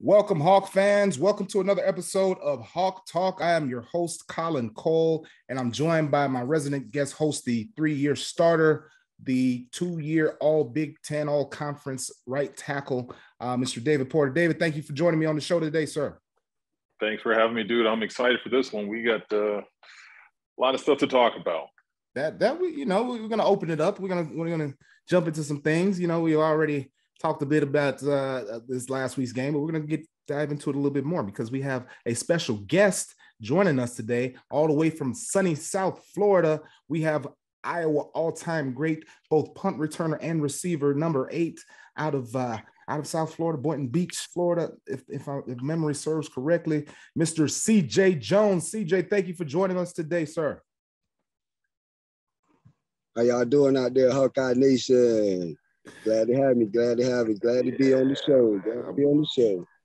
Welcome, Hawk fans. Welcome to another episode of Hawk Talk. I am your host, Colin Cole, and I'm joined by my resident guest host, the 3-year starter, the 2-year all Big Ten, all conference right tackle, Mr. David Porter. David, thank you for joining me on the show today, sir. Thanks for having me, dude. I'm excited for this one. We got a lot of stuff to talk about. That we're gonna open it up. We're gonna jump into some things. We already talked a bit about this last week's game, but we're going to dive into it a little bit more because we have a special guest joining us today, all the way from sunny South Florida. We have Iowa all-time great, both punt returner and receiver, number 8 out of South Florida, Boynton Beach, Florida, if memory serves correctly, Mr. CJ Jones. CJ, thank you for joining us today, sir. How y'all doing out there, Hawkeye Nation? Glad to have me. Glad to be on the show.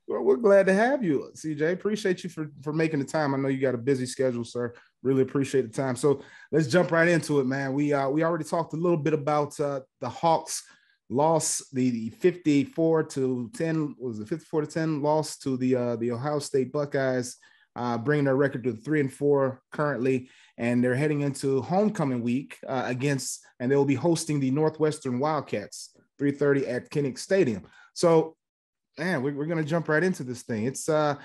Well, we're glad to have you, CJ. Appreciate you for making the time. I know you got a busy schedule, sir. Really appreciate the time. So let's jump right into it, man. We already talked a little bit about the Hawks loss, the 54-10, was it 54-10 loss to the Ohio State Buckeyes, bringing their record to 3-4 currently. And they're heading into homecoming week and they'll be hosting the Northwestern Wildcats, 3:30 at Kinnick Stadium. So, man, we're going to jump right into this thing. It's CJ,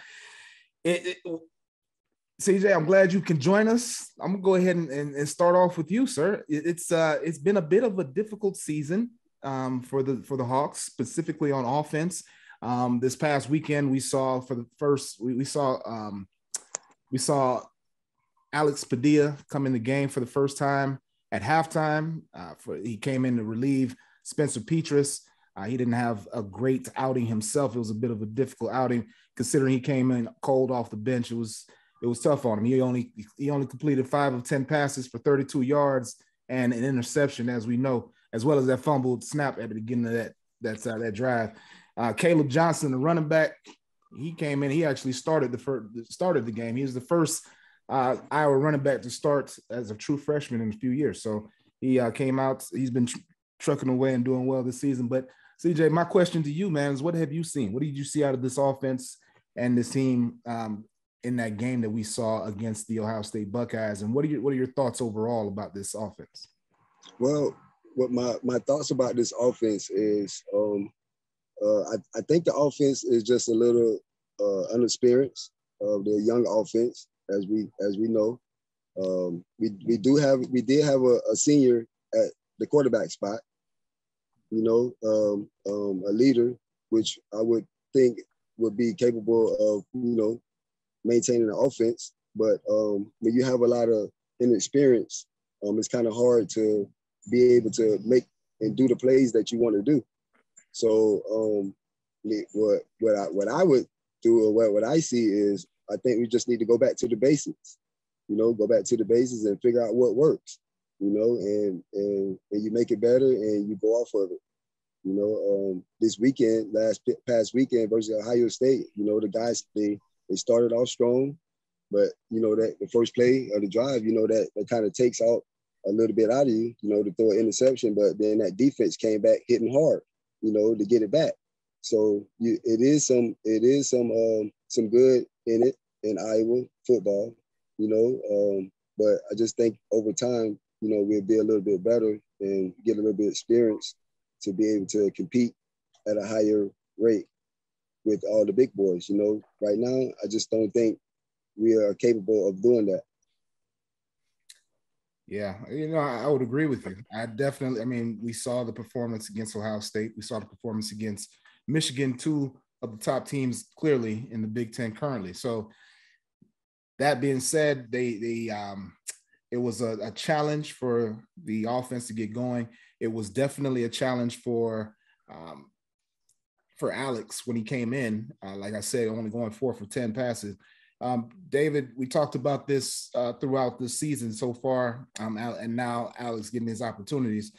I'm glad you can join us. I'm going to go ahead and start off with you, sir. It's been a bit of a difficult season for the Hawks, specifically on offense. This past weekend, we saw Alex Padilla come in the game for the first time at halftime. He came in to relieve Spencer Petras. He didn't have a great outing himself. It was a bit of a difficult outing considering he came in cold off the bench. It was tough on him. He only completed 5 of 10 passes for 32 yards and an interception, as we know, as well as that fumbled snap at the beginning of that drive. Caleb Johnson, the running back, he came in. He actually started the game. He was the first Iowa running back to start as a true freshman in a few years. So he came out. He's been trucking away and doing well this season. But CJ, my question to you, man, is what have you seen? What did you see out of this offense and this team in that game that we saw against the Ohio State Buckeyes? And what are your thoughts overall about this offense? Well, what my thoughts about this offense is, I think the offense is just a little inexperienced of the young offense. As we know, we did have a senior at the quarterback spot, a leader, which I would think would be capable of, maintaining the offense. But when you have a lot of inexperience, it's kind of hard to be able to make and do the plays that you want to do. So what I would do, or what I see is, I think we just need to go back to the basics, and figure out what works, and you make it better and you go off of it. This past weekend versus Ohio State, the guys, they started off strong, but, that the first play of the drive, that kind of takes out a little bit out of you, to throw an interception, but then that defense came back hitting hard, to get it back. So it is some good in it in Iowa football, but I just think over time, we'll be a little bit better and get a little bit of experience to be able to compete at a higher rate with all the big boys. Right now, I just don't think we are capable of doing that. Yeah, I would agree with you. We saw the performance against Ohio State. We saw the performance against Michigan, 2 of the top teams clearly in the Big Ten currently. So that being said, it was a challenge for the offense to get going. It was definitely a challenge for Alex when he came in. Like I said, only going 4 for 10 passes. David, we talked about this throughout the season so far, and now Alex getting his opportunities.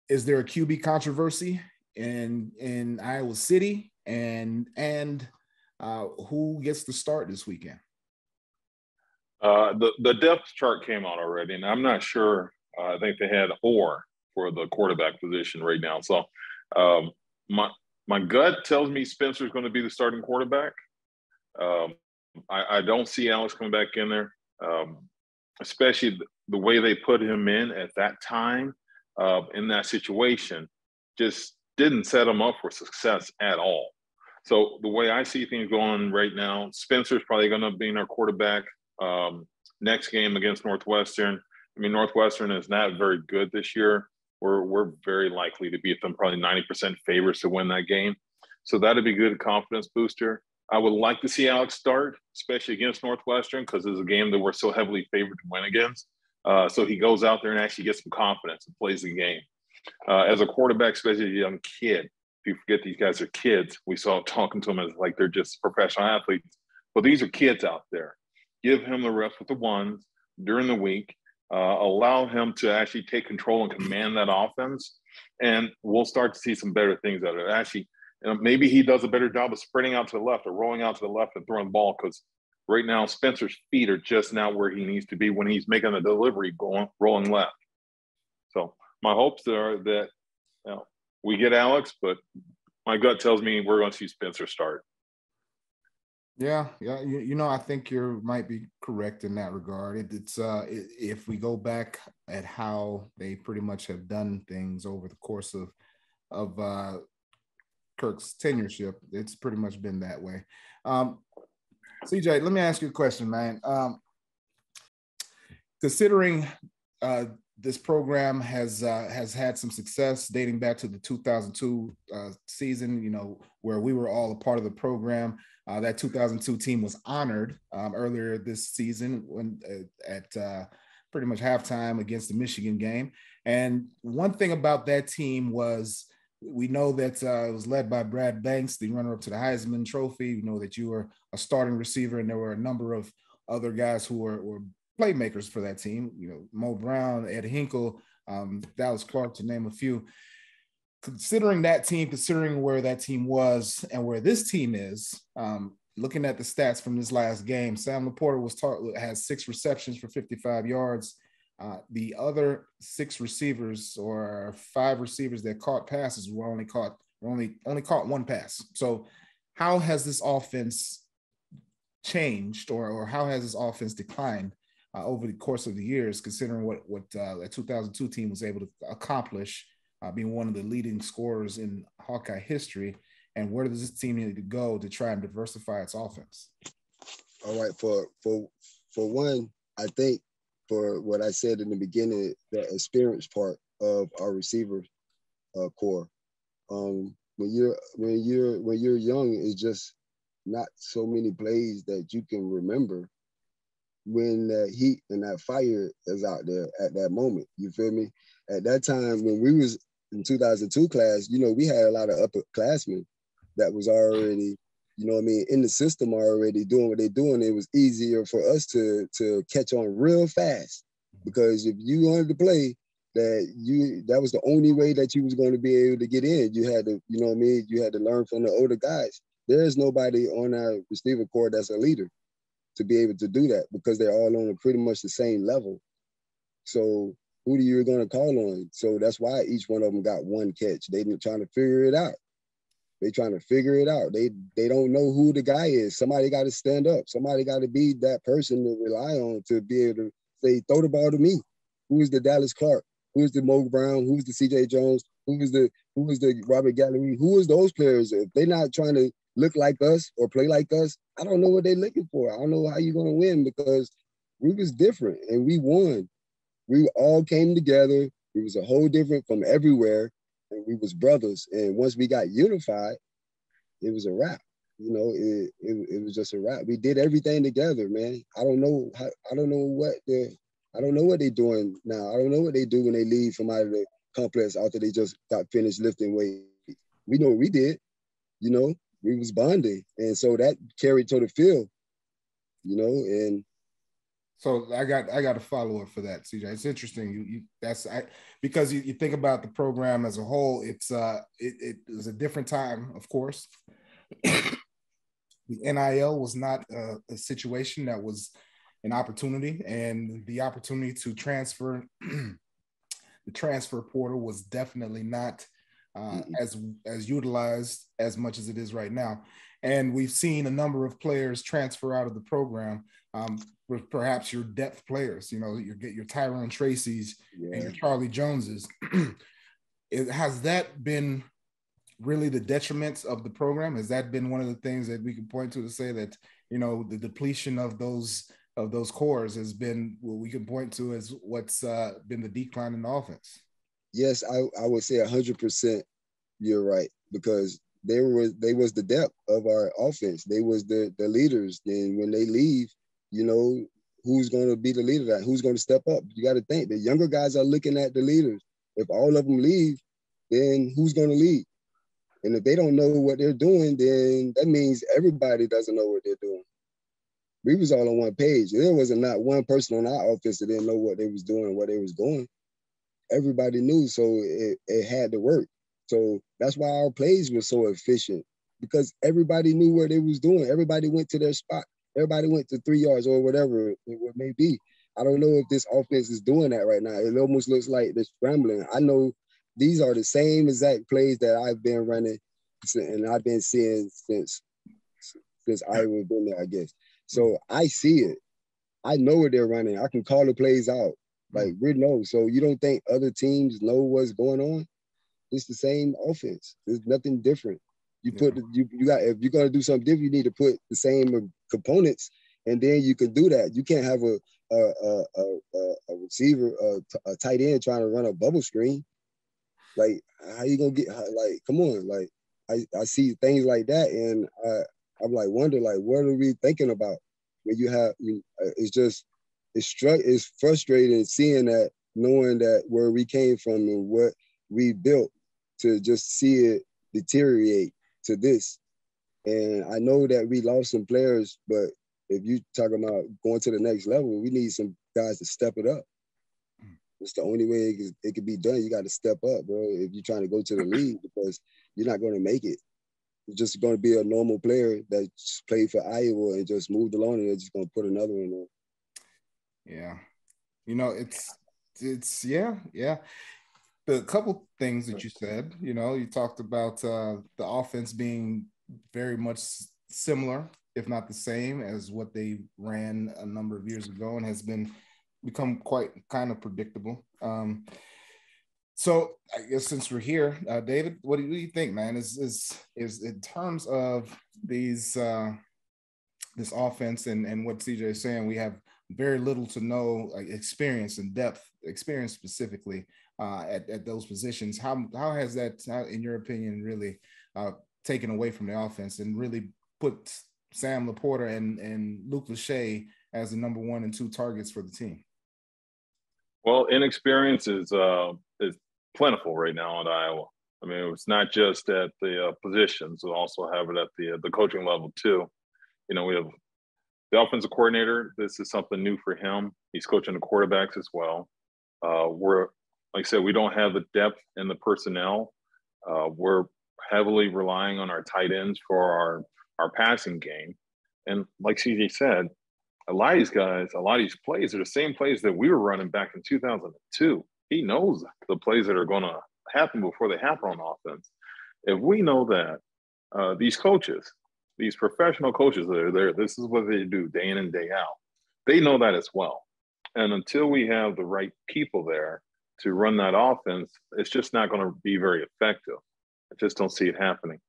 Is there a QB controversy in Iowa City, and who gets the start this weekend? The depth chart came out already, and I'm not sure. I think they had for the quarterback position right now. So My gut tells me Spencer's going to be the starting quarterback. I don't see Alex coming back in there, especially the way they put him in at that time in that situation just didn't set him up for success at all. So the way I see things going right now, Spencer's probably going to be in our quarterback next game against Northwestern. I mean, Northwestern is not very good this year. We're very likely to beat them, probably 90% favorites to win that game. So that'd be a good confidence booster. I would like to see Alex start, especially against Northwestern, because it's a game that we're so heavily favored to win against. So he goes out there and actually gets some confidence and plays the game. As a quarterback, especially a young kid, if you forget these guys are kids, we saw talking to them as like they're just professional athletes. But these are kids out there. Give him the reps with the ones during the week. Allow him to actually take control and command that offense, and we'll start to see some better things out of it. Actually, maybe he does a better job of spreading out to the left or rolling out to the left and throwing the ball, because right now Spencer's feet are just not where he needs to be when he's making a delivery rolling left. So my hopes are that we get Alex, but my gut tells me we're going to see Spencer start. Yeah. I think you might be correct in that regard. If we go back at how they pretty much have done things over the course of Kirk's tenureship, it's pretty much been that way. CJ, let me ask you a question, man. Considering this program has had some success dating back to the 2002 season, where we were all a part of the program. That 2002 team was honored earlier this season when at pretty much halftime against the Michigan game. And one thing about that team was, we know that it was led by Brad Banks, the runner-up to the Heisman Trophy. We know that you were a starting receiver, and there were a number of other guys who were playmakers for that team. Mo Brown, Ed Hinkle, Dallas Clark, to name a few. Considering that team, considering where that team was and where this team is, looking at the stats from this last game, Sam Laporta has 6 receptions for 55 yards. The other 6 receivers, or 5 receivers that caught passes, only caught 1 pass. So how has this offense changed, or how has this offense declined over the course of the years, considering what the 2002 team was able to accomplish, being one of the leading scorers in Hawkeye history? And where does this team need to go to try and diversify its offense? All right, for one, I think for what I said in the beginning, the experience part of our receiver core. When you're young, it's just not so many plays that you can remember when that heat and that fire is out there at that moment. You feel me? At that time, when we was in 2002 class, we had a lot of upperclassmen that was already, in the system already doing what they're doing. It was easier for us to catch on real fast, because if you wanted to play, that was the only way that you was going to be able to get in. You had to, you had to learn from the older guys. There is nobody on our receiver corps that's a leader to be able to do that, because they're all on pretty much the same level. So who are you going to call on? So that's why each one of them got 1 catch. They've been trying to figure it out. They don't know who the guy is. Somebody got to stand up. Somebody got to be that person to rely on to be able to say, throw the ball to me. Who is the Dallas Clark? Who is the Mo Brown? Who is the C.J. Jones? Who is the Robert Gallery? Who is those players? If they're not trying to look like us or play like us, I don't know what they're looking for. I don't know how you're going to win, because we was different and we won. We all came together. We was a whole different from everywhere, and we was brothers. And once we got unified, it was a wrap. It was just a wrap. We did everything together, man. I don't know what they're doing now. I don't know what they do when they leave from out of the complex after they just got finished lifting weight. We know what we did. We was bonding, and so that carried to the field. And so I got a follow up for that, CJ. It's interesting. Because you think about the program as a whole. It was a different time, of course. The NIL was not a situation that was an opportunity, and the opportunity to transfer, the transfer portal was definitely not as utilized as much as it is right now. And we've seen a number of players transfer out of the program. Perhaps your depth players, you know, your Tyrone Tracy's and your Charlie Joneses. Has that been really the detriments of the program? Has that been one of the things that we can point to say that, you know, the depletion of those cores has been what we can point to as what's been the decline in the offense? Yes, I would say 100% you're right, because they was the depth of our offense. They was the leaders. And when they leave, you know, who's going to be the leader? That who's going to step up? You got to think the younger guys are looking at the leaders. If all of them leave, then who's going to lead? And if they don't know what they're doing, then that means everybody doesn't know what they're doing. We was all on one page. There wasn't not one person on our offense that didn't know what they was doing, what they was going. Everybody knew, so it had to work. So that's why our plays were so efficient, because everybody knew what they was doing. Everybody went to their spot. Everybody went to 3 yards or whatever it may be. I don't know if this offense is doing that right now. It almost looks like they're scrambling. I know these are the same exact plays that I've been running and I've been seeing since Iowa been there, I guess. So I see it. I know what they're running. I can call the plays out. Like, we know. So you don't think other teams know what's going on? It's the same offense. There's nothing different. You put you got, if you're gonna do something different, you need to put the same components, and then you can do that. You can't have a receiver, a tight end trying to run a bubble screen. Like, how you gonna get? Like, come on. Like, I see things like that, and I'm like, wonder, like, what are we thinking about? When you have, it's frustrating seeing that, knowing that where we came from and what we built, to just see it deteriorate to this. And I know that we lost some players, but if you talking about going to the next level, we need some guys to step it up. It's the only way it could be done. You got to step up, bro, if you're trying to go to the league, because you're not going to make it. You're just going to be a normal player that just played for Iowa and just moved along, and they're just going to put another one on. Yeah. You know, it's yeah. The couple things that you said, you know, you talked about the offense being very much similar, if not the same, as what they ran a number of years ago, and has become quite kind of predictable. So I guess since we're here, David, what do you think, man? Is in terms of these this offense and what CJ is saying, we have very little to no experience and depth, experience specifically at those positions. How has that, in your opinion, really taken away from the offense and really put Sam Laporta and Luke Lachey as the number 1 and 2 targets for the team? Well, inexperience is plentiful right now at Iowa. I mean, it's not just at the positions; we also have it at the coaching level too. You know, we have the offensive coordinator. This is something new for him. He's coaching the quarterbacks as well. We're, like I said, we don't have the depth in the personnel. We're heavily relying on our tight ends for our passing game. And like CJ said, a lot of these guys, a lot of these plays are the same plays that we were running back in 2002. He knows the plays that are going to happen before they happen on offense. If we know that, these coaches, these professional coaches that are there, this is what they do day in and day out. They know that as well. And until we have the right people there to run that offense, it's just not going to be very effective. I just don't see it happening,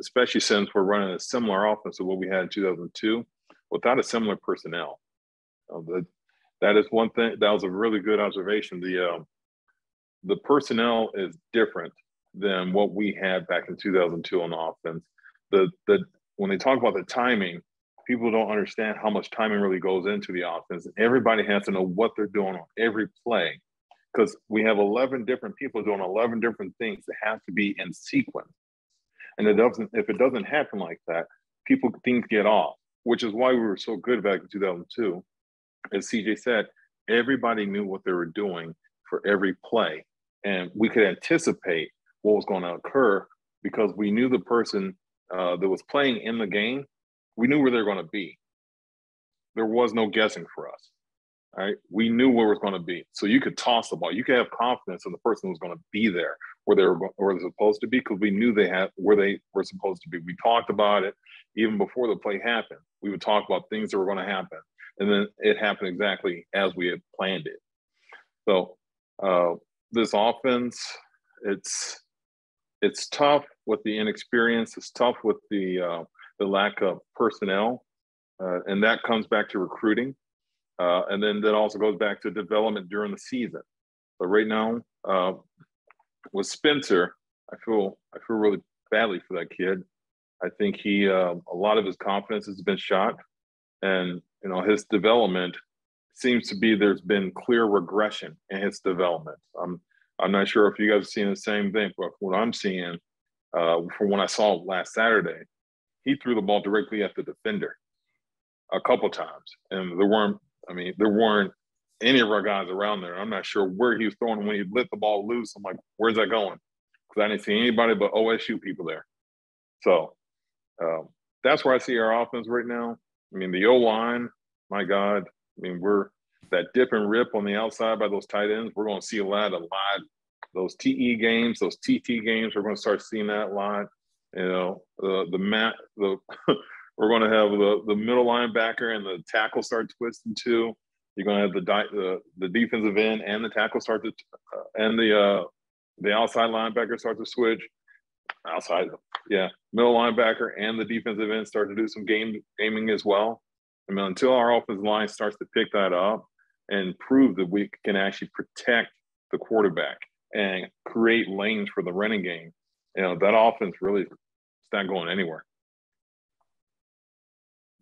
especially since we're running a similar offense to what we had in 2002 without a similar personnel. That is one thing. That was a really good observation. The personnel is different than what we had back in 2002 on offense. When they talk about the timing, people don't understand how much timing really goes into the offense. Everybody has to know what they're doing on every play, because we have 11 different people doing 11 different things that have to be in sequence. And if it doesn't happen like that, things get off, which is why we were so good back in 2002. As CJ said, everybody knew what they were doing for every play. And we could anticipate what was going to occur because we knew the person that was playing in the game. We knew where they're going to be. There was no guessing for us. right? We knew where it was going to be. So you could toss the ball. You could have confidence in the person who's going to be there where they're supposed to be, because we knew they had where they were supposed to be. We talked about it even before the play happened. We would talk about things that were going to happen, and then it happened exactly as we had planned it. So this offense, it's tough with the inexperience. It's tough with the lack of personnel, and that comes back to recruiting. And then that also goes back to development during the season. But right now, with Spencer, I feel really badly for that kid. I think he a lot of his confidence has been shot, and his development seems to be there's been clear regression in his development. I'm not sure if you guys have seen the same thing, but what I'm seeing from when I saw last Saturday, he threw the ball directly at the defender a couple times, and there weren't any of our guys around there. I'm not sure where he was throwing when he let the ball loose. I'm like, where's that going? Because I didn't see anybody but OSU people there. So that's where I see our offense right now. I mean, the O-line, my God. I mean, we're that dip and rip on the outside by those tight ends. We're going to see a lot those TE games, those TT games. We're going to start seeing that a lot. We're going to have the middle linebacker and the tackle start twisting too. You're going to have the defensive end and the tackle start to and the outside linebacker start to switch. Middle linebacker and the defensive end start to do some gaming as well. I mean, until our offensive line starts to pick that up and prove that we can actually protect the quarterback and create lanes for the running game, that offense really is not going anywhere.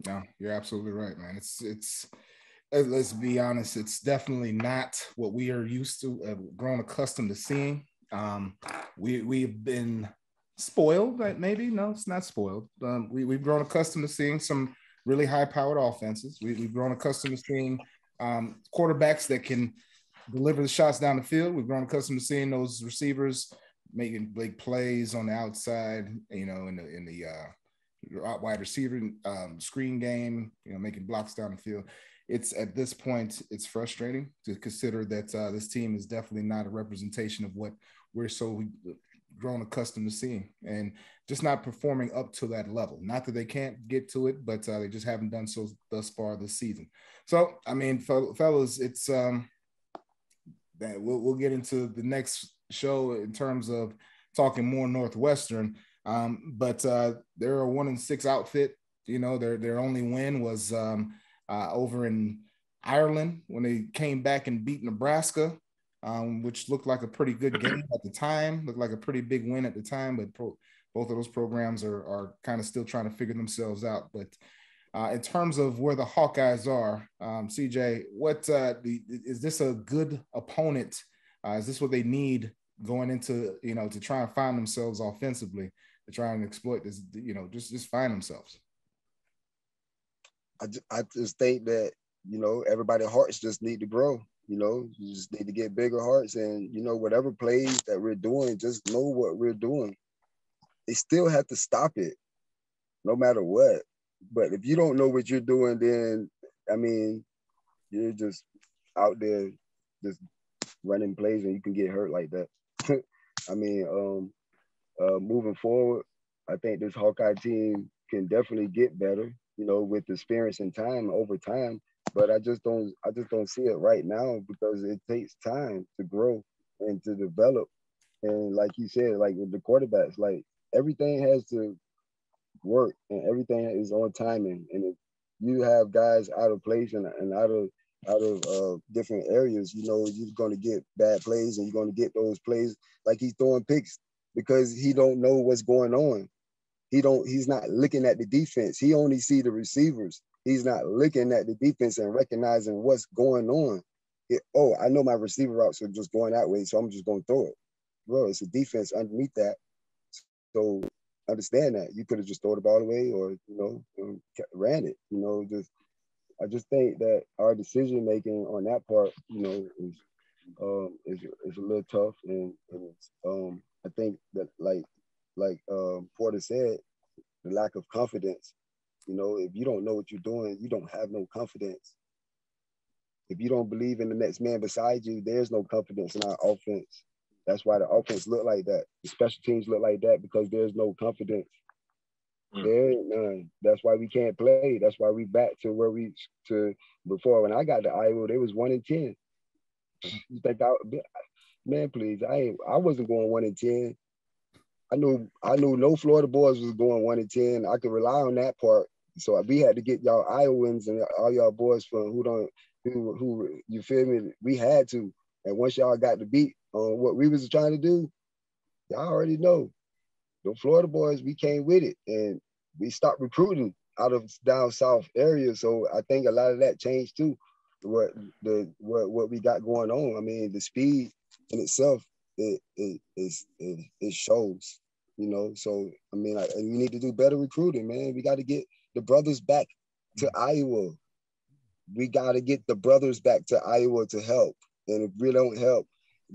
No, you're absolutely right, man. It's let's be honest, it's definitely not what we are used to, grown accustomed to seeing. We've been spoiled, maybe. No, it's not spoiled. We've grown accustomed to seeing some really high-powered offenses. We've grown accustomed to seeing quarterbacks that can deliver the shots down the field. We've grown accustomed to seeing those receivers making big plays on the outside, in the wide receiver screen game, making blocks down the field. It's at this point, it's frustrating to consider that this team is definitely not a representation of what we're so grown accustomed to seeing, and just not performing up to that level. Not that they can't get to it, but they just haven't done so thus far this season. So, I mean, fellas, it's that we'll get into the next show in terms of talking more Northwestern. But they're a 1-6 outfit. Their only win was over in Ireland when they came back and beat Nebraska, which looked like a pretty good game at the time, looked like a pretty big win at the time, but both of those programs are kind of still trying to figure themselves out. But in terms of where the Hawkeyes are, CJ, is this a good opponent? Is this what they need going into, to try and find themselves offensively, to try and exploit this, just find themselves? I just think that, everybody's hearts just need to grow. You just need to get bigger hearts, and, whatever plays that we're doing, just know what we're doing. They still have to stop it no matter what. But if you don't know what you're doing, then, I mean, you're just out there just running plays and you can get hurt like that. I mean, moving forward, I think this Hawkeye team can definitely get better, with experience and time over time. But I just don't see it right now, because it takes time to grow and to develop. And like you said, like with the quarterbacks, like everything has to work and everything is on timing. And if you have guys out of place and out of different areas, you're going to get bad plays, and you're going to get those plays like he's throwing picks because he don't know what's going on. He's not looking at the defense. He only see the receivers. He's not looking at the defense and recognizing what's going on. I know my receiver routes are just going that way, so I'm just going to throw it. Bro, it's a defense underneath that. So understand that. You could have just thrown the ball away or, ran it. I just think that our decision making on that part, is a little tough. And I think that like Porter said, the lack of confidence. If you don't know what you're doing, you don't have no confidence. If you don't believe in the next man beside you, there's no confidence in our offense. That's why the offense look like that. The special teams look like that because there's no confidence. There ain't none. That's why we can't play. That's why we back to where we to before. When I got to Iowa, they was 1-10. You think man, please, I wasn't going 1-10. I knew no Florida boys was going 1-10. I could rely on that part. So we had to get y'all Iowans and all y'all boys from who you feel me? We had to. And once y'all got the beat on what we was trying to do, y'all already know. The Florida boys, we came with it, and we stopped recruiting out of down south areas. So I think a lot of that changed too. What we got going on. I mean, the speed in itself, it shows. You know, so I mean, we need to do better recruiting, man. We got to get the brothers back to Iowa. We got to get the brothers back to Iowa to help. And if we don't help,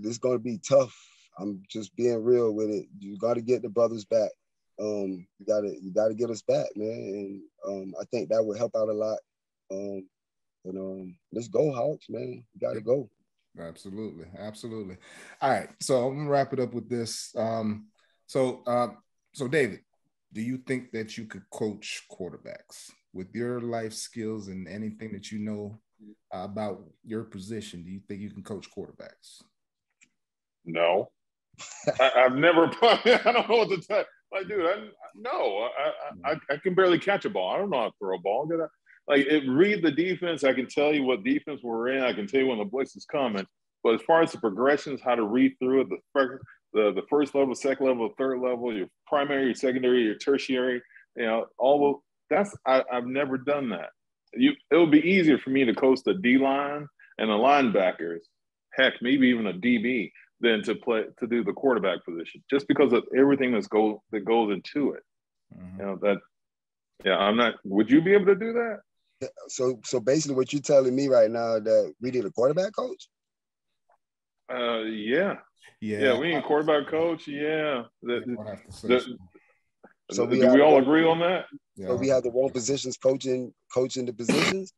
it's going to be tough. I'm just being real with it. You got to get the brothers back. You got to get us back, man. And I think that would help out a lot. Let's go Hawks, man. You got to go. Absolutely. All right. So I'm gonna wrap it up with this. So David, do you think that you could coach quarterbacks with your life skills and anything that you know about your position? Do you think you can coach quarterbacks? No. I've never. I don't know what to tell. Like, dude, I can barely catch a ball. I don't know how to throw a ball. Read the defense. I can tell you what defense we're in. I can tell you when the blitz is coming. But as far as the progressions, how to read through it, the first level, second level, third level, your primary, your secondary, your tertiary, all of that's I've never done that. It would be easier for me to coach the D line and the linebackers, heck, maybe even a DB, than to do the quarterback position, just because of everything that goes into it. I'm not. Would you be able to do that? So basically, what you're telling me right now that we need a quarterback coach? Yeah. We need quarterback coach. Yeah. So do we all agree on that? So we have the wrong positions coaching the positions.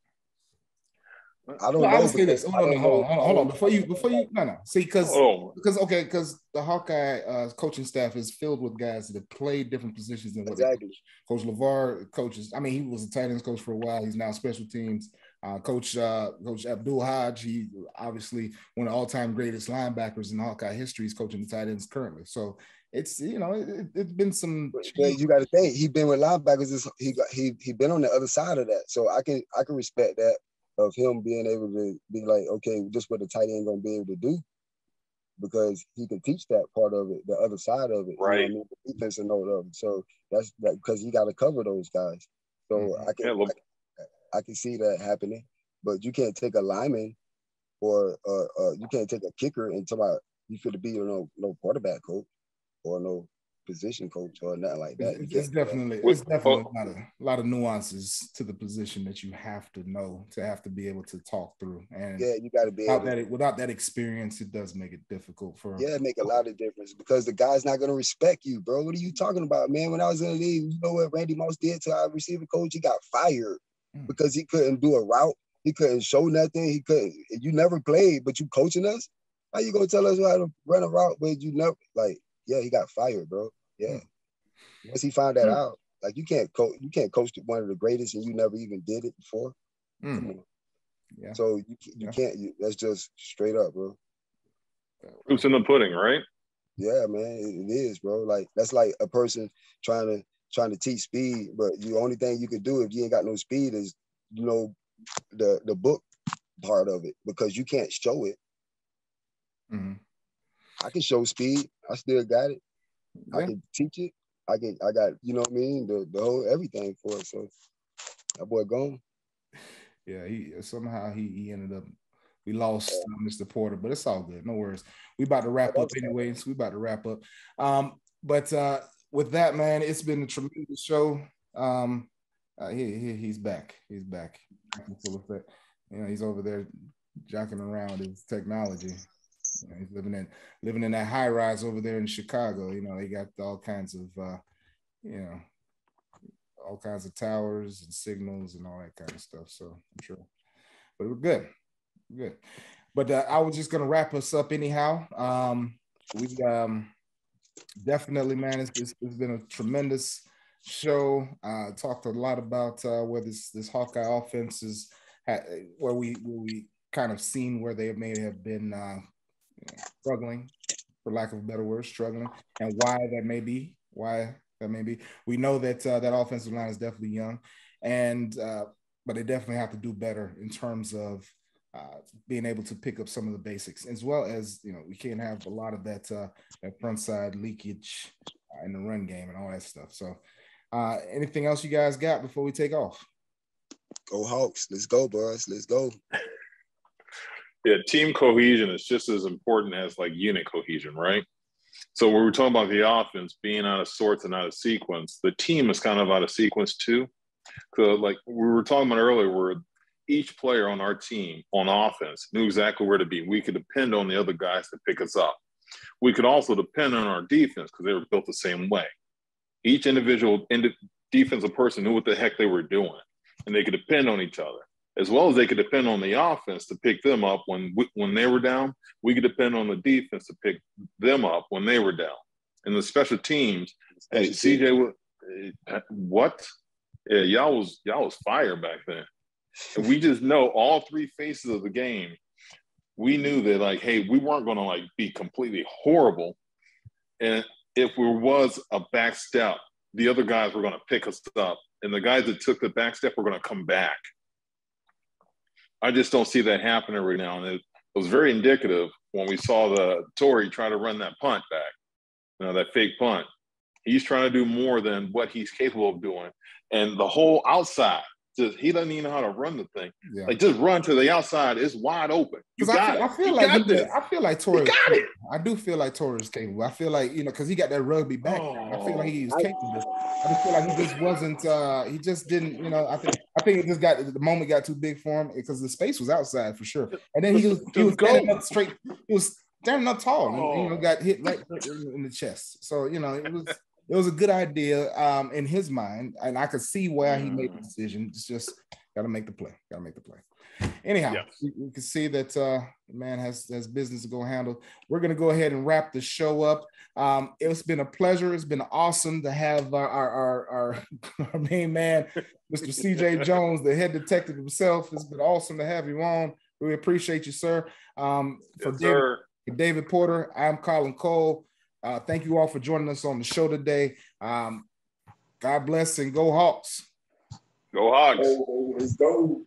I don't know. I would say this. Hold on. Before you, no. See, because the Hawkeye coaching staff is filled with guys that have played different positions than what exactly. Coach LeVar coaches. I mean, he was a tight ends coach for a while. He's now special teams. Coach Abdul Hodge, he obviously one of the all-time greatest linebackers in Hawkeye history. He's coaching the tight ends currently. So it's it's been some. But you got to think he been with linebackers. He been on the other side of that. So I can respect that. Of him being able to be like, okay, just what the tight end gonna be able to do, because he can teach that part of it, the other side of it, right? You know what I mean? The defense and all of it. So that's that because he got to cover those guys. So I can see that happening, but you can't take a lineman or you can't take a kicker and talk about you could be no quarterback coach or no position coach or nothing like that. It's definitely a lot of nuances to the position that you have to know to have to be able to talk through. And you got to be without that experience, it does make it difficult for. Yeah, it make a lot of difference because the guy's not gonna respect you, bro. What are you talking about, man? When I was in the league, you know what Randy Moss did to our receiver coach? He got fired because he couldn't do a route. He couldn't show nothing. He couldn't. You never played, but you coaching us. How you gonna tell us how to run a route, but you never like? Yeah, he got fired, bro. Yeah. Once he found that out, like you can't coach one of the greatest and you never even did it before. Come on. Yeah. So you can't. That's just straight up, bro. Proof's in the pudding, right? Yeah, man, it is, bro. Like that's like a person trying to teach speed, but the only thing you can do if you ain't got no speed is the book part of it because you can't show it. I can show speed. I still got it. Yeah. I can teach it. I got, you know what I mean? The whole everything for it. So that boy gone. Yeah, he ended up. We lost Mr. Porter, but it's all good. No worries. We about to wrap up anyways. But with that, man, it's been a tremendous show. He's back. He's back. He's over there jacking around his technology. He's living in that high rise over there in Chicago. They got all kinds of all kinds of towers and signals and all that kind of stuff. So I'm sure, but we're good. Good. But I was just going to wrap us up anyhow. We definitely, man, it's been a tremendous show. Talked a lot about where this Hawkeye offense is, where we kind of seen where they may have been struggling, for lack of a better word, struggling, and why that may be. We know that that offensive line is definitely young, and but they definitely have to do better in terms of being able to pick up some of the basics, as well as, you know, we can't have a lot of that front side leakage in the run game and all that stuff. So anything else you guys got before we take off? Go Hawks. Let's go, boys. Let's go. Yeah, team cohesion is just as important as like unit cohesion, right? So when we're talking about the offense being out of sorts and out of sequence, the team is kind of out of sequence too. So like we were talking about earlier, where each player on our team on offense knew exactly where to be. We could depend on the other guys to pick us up. We could also depend on our defense because they were built the same way. Each individual defensive person knew what the heck they were doing, and they could depend on each other, as well as they could depend on the offense to pick them up when they were down. We could depend on the defense to pick them up when they were down. And the special teams, hey, CJ, what? Yeah, y'all was fire back then. And we just know all three faces of the game. We knew that, like, hey, we weren't going to like be completely horrible. And if there was a back step, the other guys were going to pick us up. And the guys that took the back step were going to come back. I just don't see that happening right now. And it was very indicative when we saw the Torrey try to run that punt back, you know, that fake punt. He's trying to do more than what he's capable of doing. And the whole outside, he doesn't even know how to run the thing. Yeah. Like, just run to the outside. It's wide open. You got it. I feel like Torrey. I do feel like Torrey is capable. I feel like, you know, because he got that rugby background. I feel like he's capable. I just feel like he just wasn't. He just didn't. You know, I think it just the moment got too big for him because the space was outside for sure. And then he was standing up straight. He was standing up tall. And, you know, got hit right in the chest. So, you know, it was a good idea in his mind, and I could see why he made the decision. It's just got to make the play. Anyhow, you can see that the man has business to go handle. We're going to go ahead and wrap the show up. It's been a pleasure. It's been awesome to have our main man, Mr. CJ Jones, the head detective himself. It's been awesome to have you on. We appreciate you, sir. For David Porter, I'm Colin Cole. Thank you all for joining us on the show today. God bless and go Hawks. Go Hawks. Let's go.